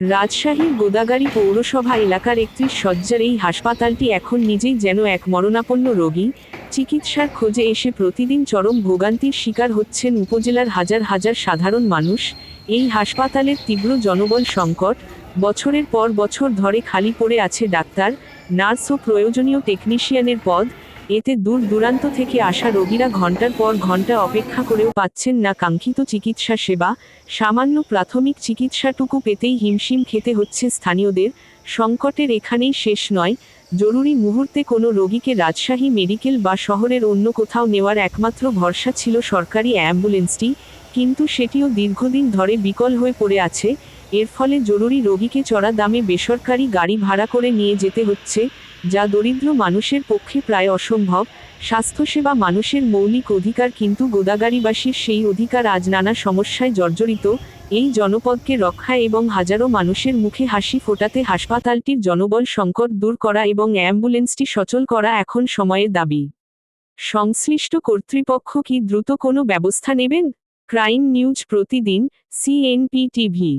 রাজশাহীর গোদাগাড়ী পৌরসভা এলাকার ৩১ শয্যার এই হাসপাতালটি এখন নিজেই যেন এক মরণাপন্ন রোগী। চিকিৎসার খোঁজে এসে প্রতিদিন চরম ভোগান্তির শিকার হচ্ছেন উপজেলার হাজার হাজার সাধারণ মানুষ। এই হাসপাতালের তীব্র জনবল সংকট, বছরের পর বছর ধরে খালি পড়ে আছে ডাক্তার, নার্স ও প্রয়োজনীয় টেকনিশিয়ানের পদ। এতে দূর দূরান্ত থেকে আসা রোগীরা ঘণ্টার পর ঘণ্টা অপেক্ষা করেও পাচ্ছেন না কাঙ্ক্ষিত চিকিৎসা সেবা। সামান্য প্রাথমিক চিকিৎসাটুকু পেতেই হিমশিম খেতে হচ্ছে স্থানীয়দের। সংকটের এখানেই শেষ নয়। জরুরি মুহূর্তে কোনো রোগীকে রাজশাহী মেডিকেল বা শহরের অন্য কোথাও নেওয়ার একমাত্র ভরসা ছিল সরকারি অ্যাম্বুলেন্সটি, কিন্তু সেটিও দীর্ঘদিন ধরে বিকল হয়ে পড়ে আছে। এর ফলে জরুরি রোগীকে চড়া দামে বেসরকারি গাড়ি ভাড়া করে নিয়ে যেতে হচ্ছে, যা দরিদ্র মানুষের পক্ষে প্রায় অসম্ভব। স্বাস্থ্যসেবা মানুষের মৌলিক অধিকার, কিন্তু গোদাগাড়ীবাসীর সেই অধিকার আজ নানা সমস্যায় জর্জরিত। এই জনপদকে রক্ষায় এবং হাজারো মানুষের মুখে হাসি ফোটাতে হাসপাতালটির জনবল সংকট দূর করা এবং অ্যাম্বুলেন্সটি সচল করা এখন সময়ের দাবি। সংশ্লিষ্ট কর্তৃপক্ষ কি দ্রুত কোনো ব্যবস্থা নেবেন? ক্রাইম নিউজ প্রতিদিন, CNP টিভি।